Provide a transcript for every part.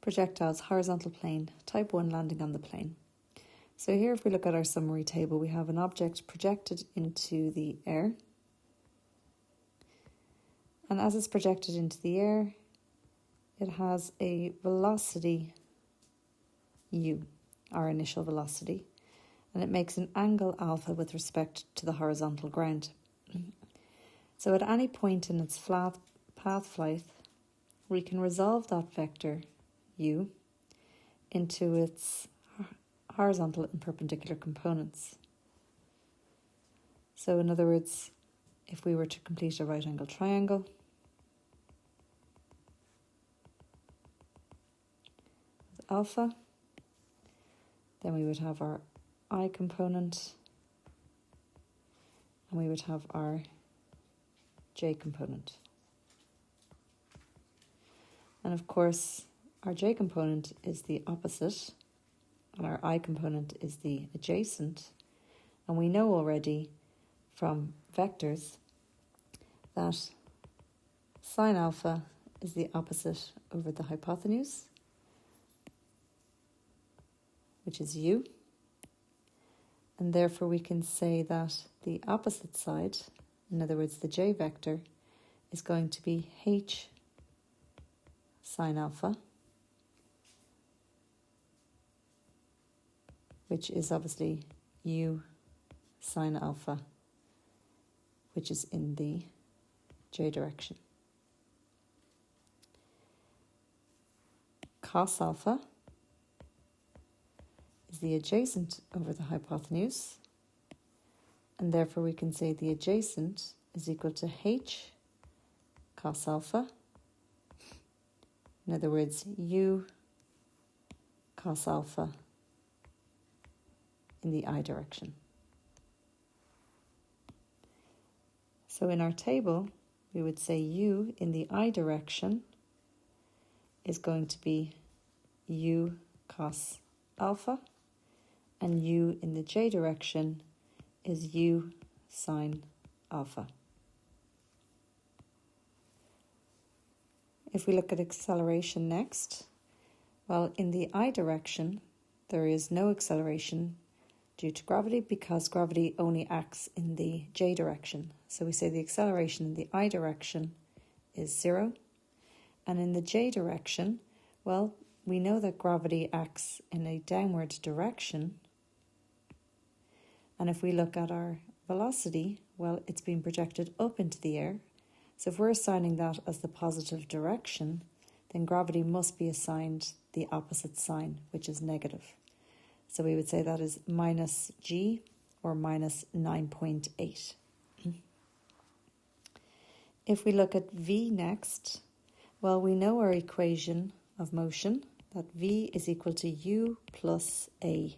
Projectiles, horizontal plane, type 1 landing on the plane. So here if we look at our summary table, we have an object projected into the air. And as it's projected into the air, it has a velocity u, our initial velocity, and it makes an angle alpha with respect to the horizontal ground. So at any point in its path flight, we can resolve that vector u into its horizontal and perpendicular components. So in other words, if we were to complete a right angle triangle, with alpha, then we would have our I component and we would have our j component. And of course, our j component is the opposite and our I component is the adjacent. And we know already from vectors that sine alpha is the opposite over the hypotenuse, which is u. And therefore we can say that the opposite side, in other words the j vector, is going to be h sine alpha, which is obviously u sine alpha, which is in the j direction. Cos alpha is the adjacent over the hypotenuse, and therefore we can say the adjacent is equal to h cos alpha. In other words, u cos alpha in the I direction. So in our table, we would say u in the I direction is going to be u cos alpha, and u in the j direction is u sine alpha. If we look at acceleration next, well, in the I direction, there is no acceleration due to gravity because gravity only acts in the j direction. So we say the acceleration in the I direction is 0. And in the j direction, well, we know that gravity acts in a downward direction. And if we look at our velocity, well, it's being projected up into the air. So if we're assigning that as the positive direction, then gravity must be assigned the opposite sign, which is negative. So we would say that is minus g, or minus 9.8. If we look at v next, well, we know our equation of motion, that v is equal to u plus at.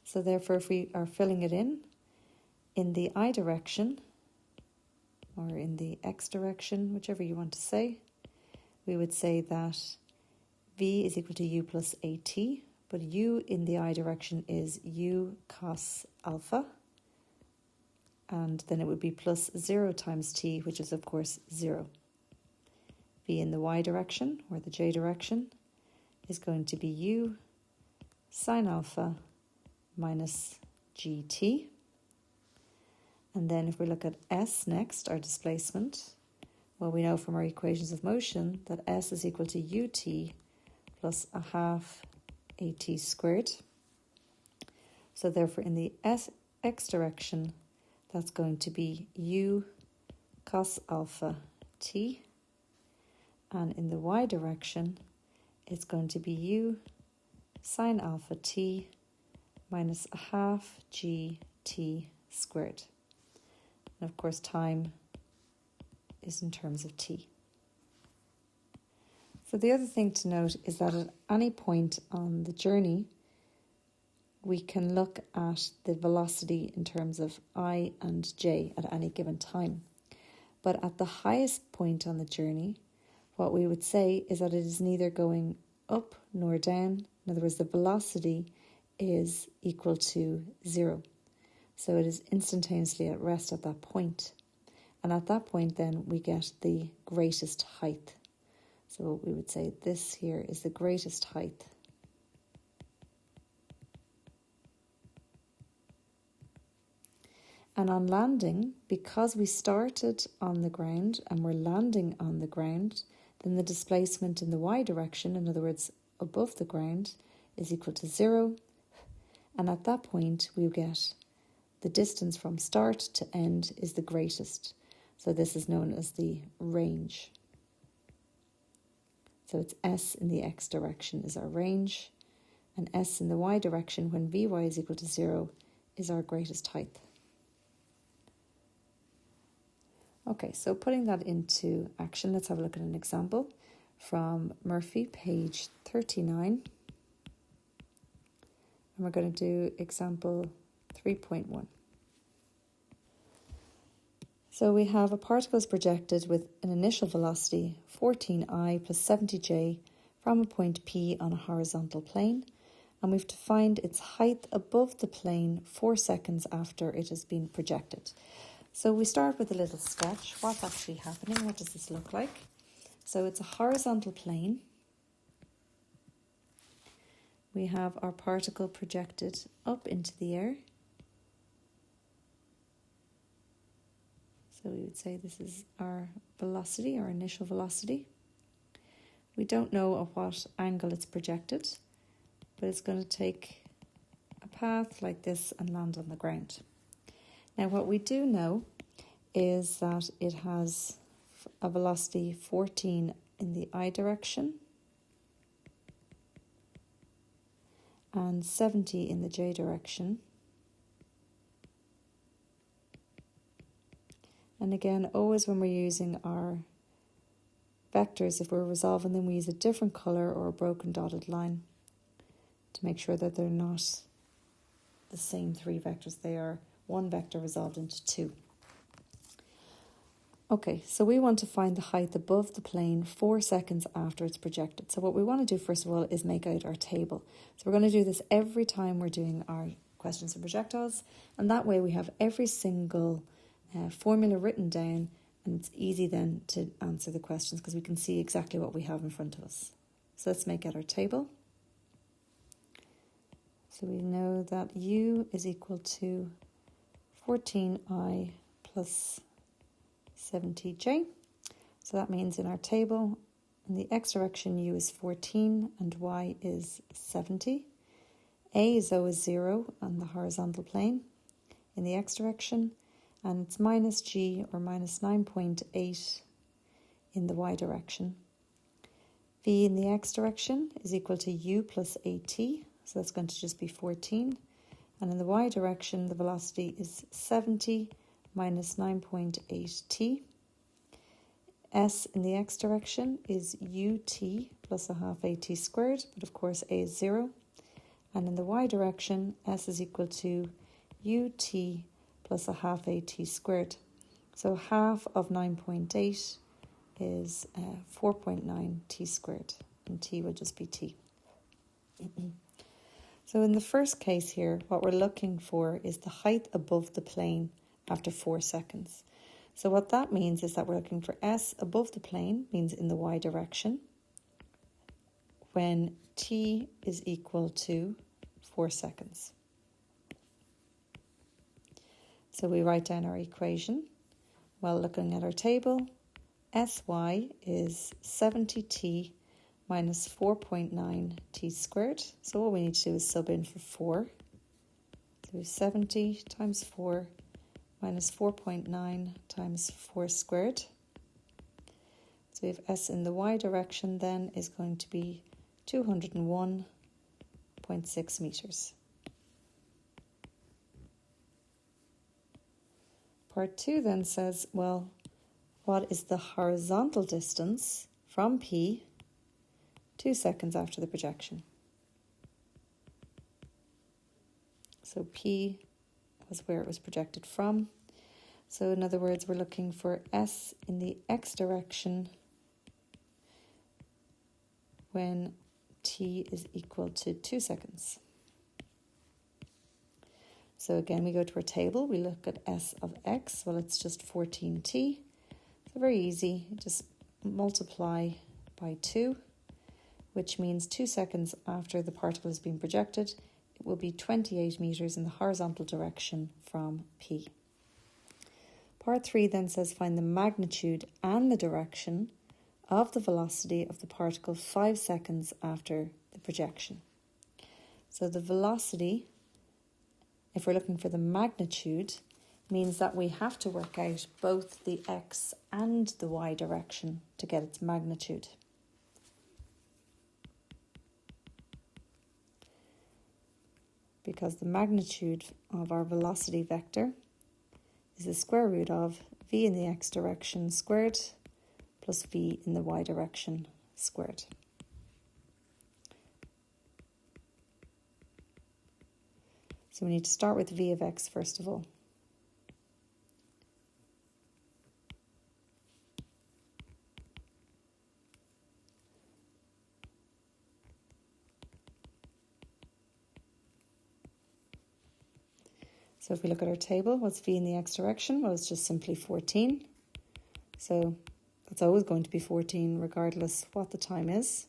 So therefore, if we are filling it in the I direction, or in the x direction, whichever you want to say, we would say that v is equal to u plus at, but u in the I direction is u cos alpha, and then it would be plus 0 times t, which is of course 0. v in the y direction, or the j direction, is going to be u sine alpha minus gt. And then if we look at s next, our displacement, well, we know from our equations of motion that s is equal to ut plus a half at squared. So therefore in the x direction, that's going to be u cos alpha t. And in the y direction, it's going to be u sine alpha t minus a half gt squared. And of course, time is in terms of t. So the other thing to note is that at any point on the journey, we can look at the velocity in terms of I and j at any given time. But at the highest point on the journey, what we would say is that it is neither going up nor down. In other words, the velocity is equal to 0. So it is instantaneously at rest at that point. And at that point, then, we get the greatest height. So we would say this here is the greatest height. And on landing, because we started on the ground and we're landing on the ground, then the displacement in the y direction, in other words, above the ground, is equal to 0. And at that point, we get the distance from start to end is the greatest. So this is known as the range. So it's s in the x direction is our range, and s in the y direction, when vy is equal to 0, is our greatest height. Okay, so putting that into action, let's have a look at an example from Murphy, page 39. And we're going to do example 3.1. So we have a particle is projected with an initial velocity 14I plus 70j from a point P on a horizontal plane, and we have to find its height above the plane 4 seconds after it has been projected. So we start with a little sketch. What's actually happening? What does this look like? So it's a horizontal plane. We have our particle projected up into the air. So we would say this is our velocity, our initial velocity. We don't know at what angle it's projected, but it's going to take a path like this and land on the ground. Now what we do know is that it has a velocity 14 in the I direction and 70 in the j direction. And again, always when we're using our vectors, if we're resolving them, we use a different colour or a broken dotted line to make sure that they're not the same three vectors. They are one vector resolved into two. Okay, so we want to find the height above the plane 4 seconds after it's projected. So what we want to do first of all is make out our table. So we're going to do this every time we're doing our questions and projectiles, and that way we have every single formula written down, and it's easy then to answer the questions because we can see exactly what we have in front of us. So let's make out our table. So we know that u is equal to 14I plus 70j. So that means in our table, in the x direction, u is 14 and y is 70. A is always 0 on the horizontal plane in the x direction, and it's minus g or minus 9.8 in the y direction. V in the x direction is equal to u plus at, so that's going to just be 14. And in the y direction, the velocity is 70 minus 9.8t. S in the x direction is ut plus a half at squared, but of course a is 0. And in the y direction, s is equal to ut plus a half at squared. So half of 9.8 is 4.9 t squared, and t will just be t. So in the first case here, what we're looking for is the height above the plane after 4 seconds. So what that means is that we're looking for s above the plane, means in the y direction, when t is equal to 4 seconds. So we write down our equation. While looking at our table, sy is 70t minus 4.9 t squared. So all we need to do is sub in for 4. So 70 times 4 minus 4.9 times 4 squared. So we have s in the y direction then is going to be 201.6 meters. Part 2 then says, well, what is the horizontal distance from P 2 seconds after the projection? So P was where it was projected from. So in other words, we're looking for S in the X direction when T is equal to 2 seconds. So again, we go to our table, we look at S of X, well it's just 14t. So very easy, just multiply by 2, which means 2 seconds after the particle has been projected, it will be 28 metres in the horizontal direction from P. Part 3 then says find the magnitude and the direction of the velocity of the particle 5 seconds after the projection. So the velocity, if we're looking for the magnitude, means that we have to work out both the x and the y direction to get its magnitude. Because the magnitude of our velocity vector is the square root of v in the x direction squared plus v in the y direction squared. So we need to start with v of x first of all. So if we look at our table, what's v in the x direction? Well, it's just simply 14. So that's always going to be 14 regardless what the time is.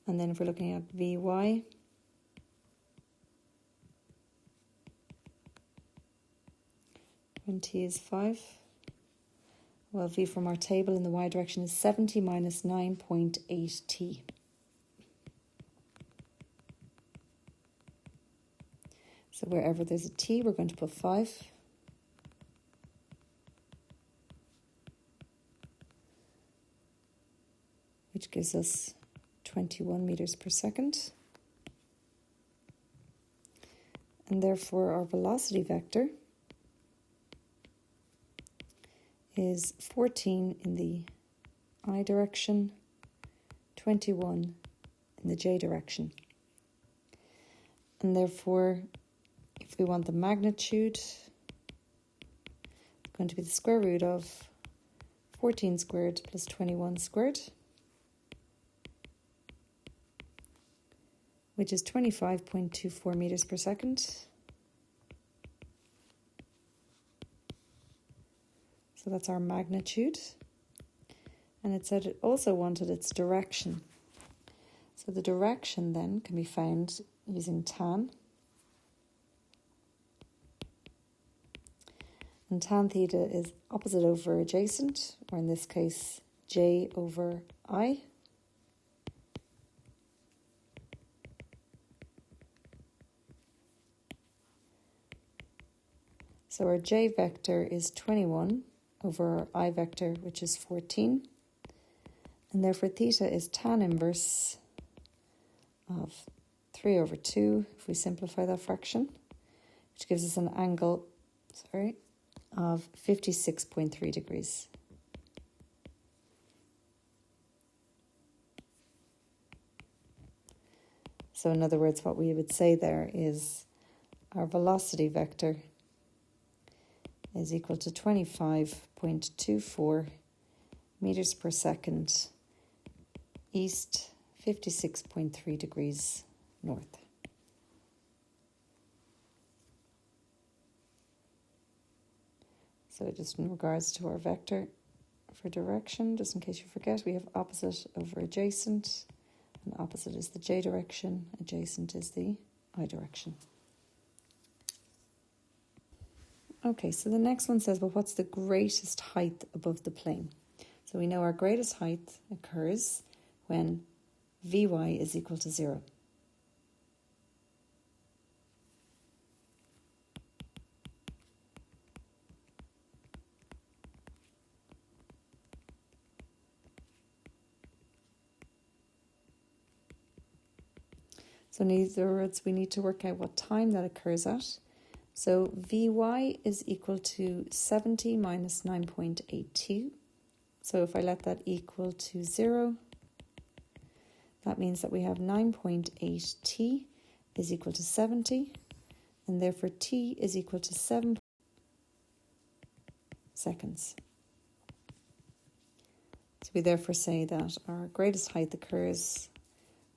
And then if we're looking at Vy, when t is 5, well, v from our table in the y direction is 70 minus 9.8 t. So wherever there's a t, we're going to put 5. Which gives us 21 meters per second. And therefore our velocity vector is 14 in the I direction, 21 in the j direction. And therefore, if we want the magnitude, it's going to be the square root of 14 squared plus 21 squared, which is 25.24 meters per second. So that's our magnitude. And it said it also wanted its direction. So the direction then can be found using tan. And tan theta is opposite over adjacent, or in this case, j over I. So our j vector is 21 over our I vector, which is 14. And therefore theta is tan inverse of 3 over 2, if we simplify that fraction, which gives us an angle, of 56.3 degrees. So in other words, what we would say there is our velocity vector is equal to 25.24 meters per second east, 56.3 degrees north. So just in regards to our vector for direction, just in case you forget, we have opposite over adjacent, and opposite is the j direction, adjacent is the I direction. Okay, so the next one says, well, what's the greatest height above the plane? So we know our greatest height occurs when Vy is equal to 0. So in other words, we need to work out what time that occurs at. So Vy is equal to 70 minus 9.82. So if I let that equal to 0, that means that we have 9.8t is equal to 70, and therefore t is equal to 7 seconds. So we therefore say that our greatest height occurs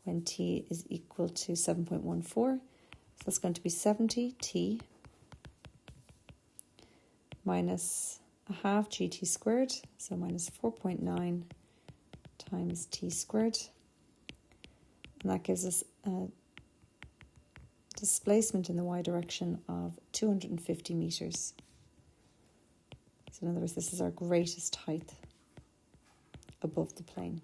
when t is equal to 7.14, So that's going to be 70t minus a half gt squared, so minus 4.9 times t squared. And that gives us a displacement in the y direction of 250 meters. So in other words, this is our greatest height above the plane.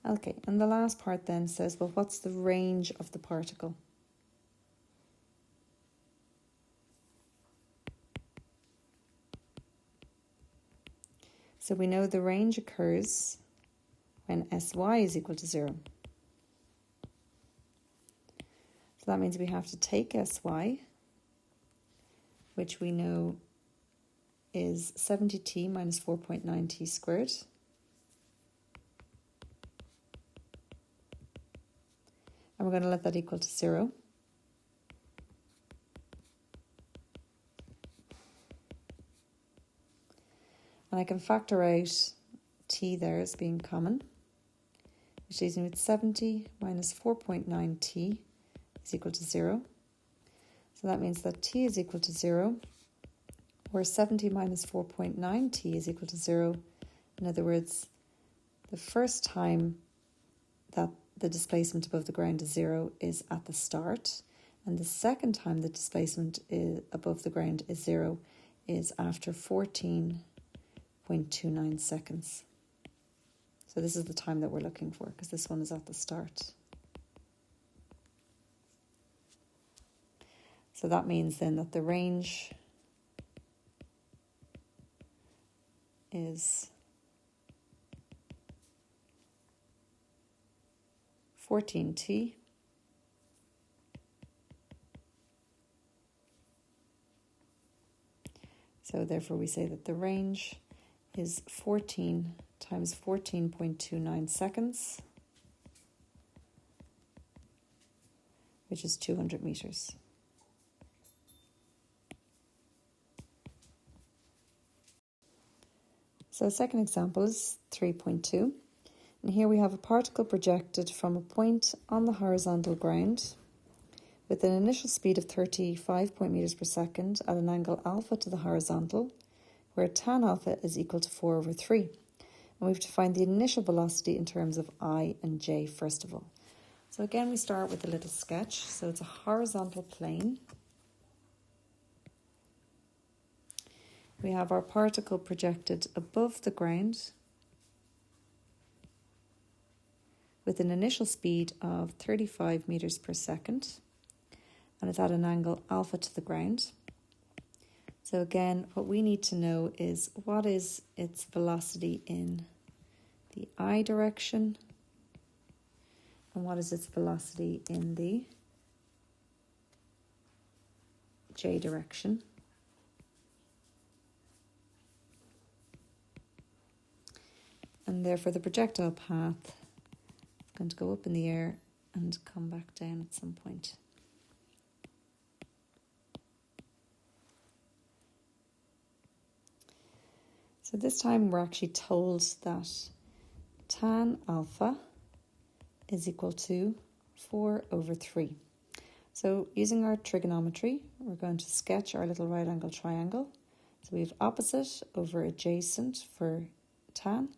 Okay, and the last part then says, well, what's the range of the particle? So we know the range occurs when Sy is equal to 0. So that means we have to take Sy, which we know is 70t minus 4.9t squared. And we're going to let that equal to 0. And I can factor out t there as being common, which leaves me with 70 minus 4.9t is equal to 0. So that means that t is equal to 0, where 70 minus 4.9t is equal to 0. In other words, the first time that the displacement above the ground is 0 is at the start, and the second time the displacement above the ground is 0 is after 14.29 seconds. So this is the time that we're looking for, because this one is at the start. So that means then that the range is 14t so therefore we say that the range is 14 times 14.29 seconds, which is 200 meters. So the second example is 3.2. And here we have a particle projected from a point on the horizontal ground with an initial speed of 35 meters per second at an angle alpha to the horizontal, where tan alpha is equal to 4 over 3. And we have to find the initial velocity in terms of I and j first of all. So again, we start with a little sketch. So it's a horizontal plane. We have our particle projected above the ground with an initial speed of 35 meters per second, and it's at an angle alpha to the ground. So again, what we need to know is what is its velocity in the I direction and what is its velocity in the j direction. And therefore the projectile path is going to go up in the air and come back down at some point. So this time we're actually told that tan alpha is equal to 4 over 3. So using our trigonometry, we're going to sketch our little right angle triangle. So we have opposite over adjacent for tan,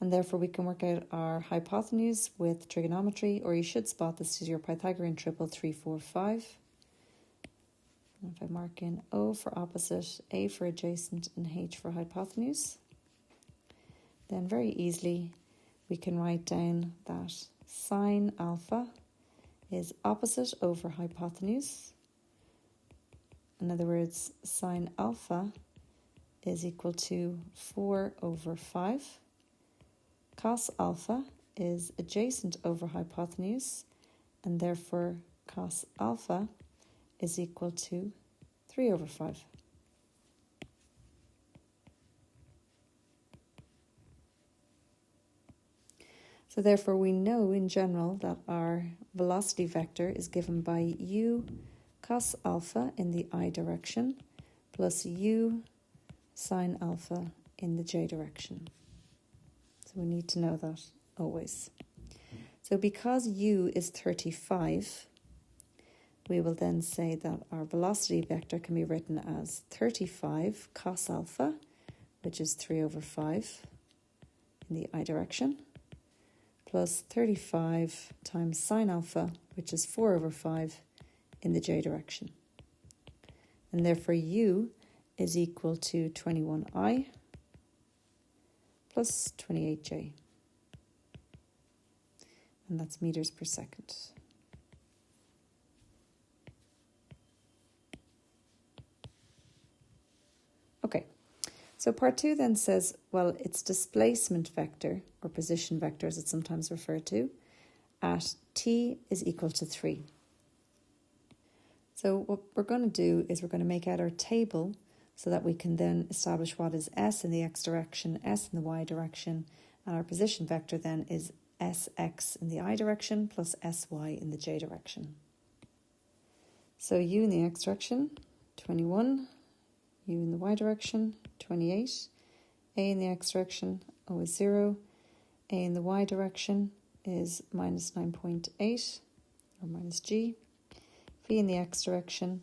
and therefore we can work out our hypotenuse with trigonometry, or you should spot this as your Pythagorean triple 3, 4, 5. And if I mark in O for opposite, A for adjacent, and H for hypotenuse, then very easily we can write down that sine alpha is opposite over hypotenuse. In other words, sine alpha is equal to 4 over 5. Cos alpha is adjacent over hypotenuse, and therefore cos alpha is equal to 3 over 5. So therefore we know in general that our velocity vector is given by u cos alpha in the I direction plus u sine alpha in the j direction. So we need to know that always. So because u is 35, we will then say that our velocity vector can be written as 35 cos alpha, which is 3 over 5 in the I direction, plus 35 times sine alpha, which is 4 over 5 in the j direction. And therefore u is equal to 21I plus 28j. And that's meters per second. Okay, so part 2 then says, well, its displacement vector, or position vector as it's sometimes referred to, at t is equal to 3. So what we're going to do is we're going to make out our table so that we can then establish what is s in the x direction, s in the y direction, and our position vector then is sx in the I direction plus sy in the j direction. So u in the x direction, 21, u in the y direction, 28, a in the x direction, O is 0, a in the y direction is minus 9.8, or minus g, v in the x direction,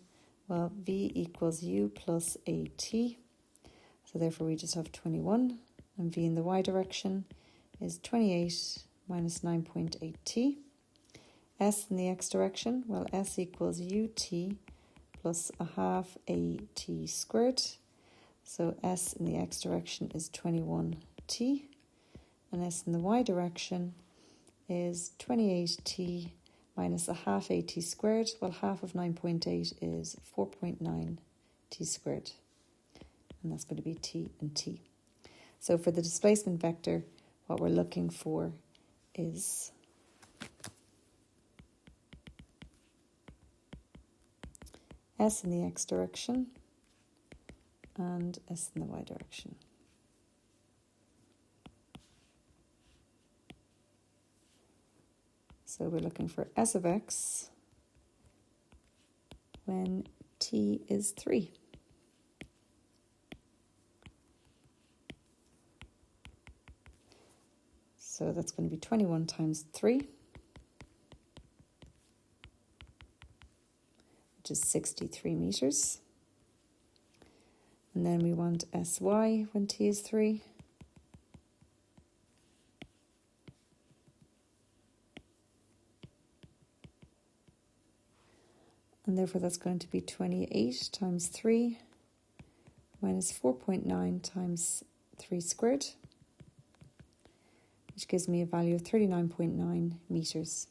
well, v equals u plus at, so therefore we just have 21, and v in the y direction is 28 minus 9.8t. S in the x direction, well, s equals ut plus a half at squared. So s in the x direction is 21t, and s in the y direction is 28t minus a half at squared. Well, half of 9.8 is 4.9 t squared, and that's going to be t and t. So for the displacement vector, what we're looking for is s in the x direction and s in the y direction. So we're looking for s of x when t is 3. So that's going to be 21 times 3, which is 63 meters. And then we want sy when t is 3. And therefore that's going to be 28 times 3 minus 4.9 times 3 squared, which gives me a value of 39.9 meters.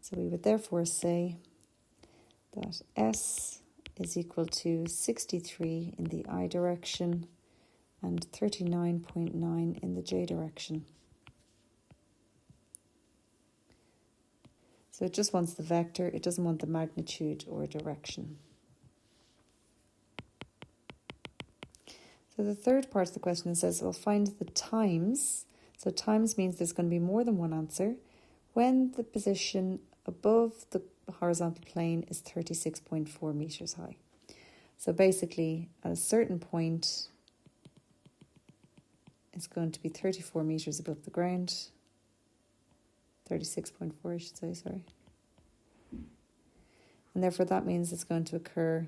So we would therefore say that s is equal to 63 in the I direction and 39.9 in the j direction. So it just wants the vector, it doesn't want the magnitude or direction. So the third part of the question says, well, find the times. So times means there's going to be more than one answer when the position above the horizontal plane is 36.4 meters high. So basically, at a certain point, it's going to be 34 meters above the ground. 36.4, I should say, sorry. And therefore that means it's going to occur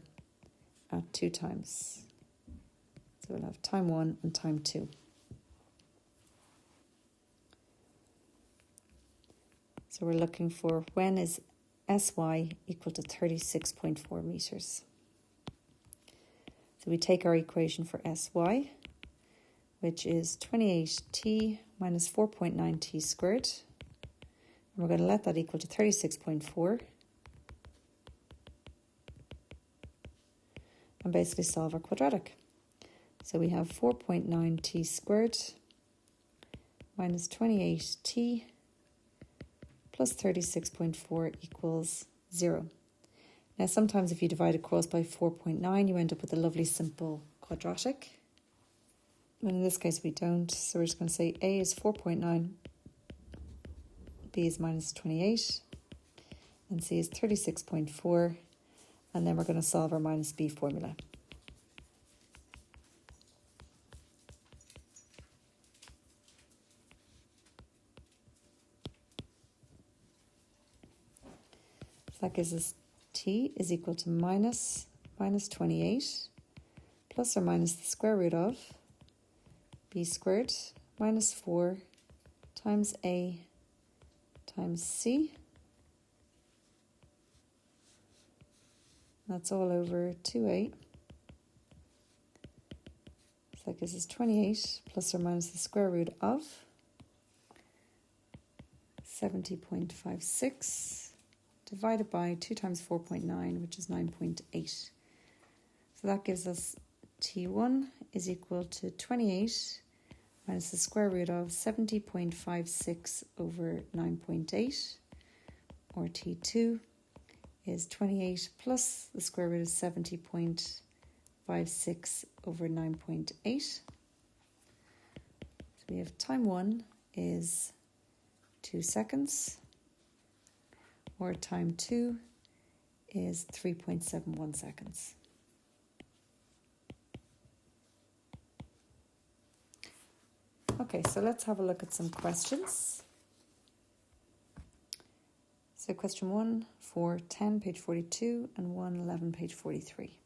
at 2 times. So we'll have time 1 and time 2. So we're looking for when is sy equal to 36.4 meters. So we take our equation for sy, which is 28t minus 4.9t squared. And we're going to let that equal to 36.4. And basically solve our quadratic. So we have 4.9t squared minus 28t plus 36.4 equals 0. Now sometimes if you divide across by 4.9, you end up with a lovely simple quadratic. But in this case we don't, so we're just going to say a is 4.9, b is minus 28, and c is 36.4, and then we're going to solve our minus b formula. So that gives us t is equal to minus 28 plus or minus the square root of b squared minus 4 times a times c. That's all over 2a. So that gives us 28 plus or minus the square root of 70.56 divided by 2 times 4.9, which is 9.8. So that gives us T1 is equal to 28 minus the square root of 70.56 over 9.8, or T2 is 28 plus the square root of 70.56 over 9.8. So we have time 1 is 2 seconds, or time 2 is 3.71 seconds. Okay, so let's have a look at some questions. So question 1, 4, 10, page 42, and 1, 11, page 43.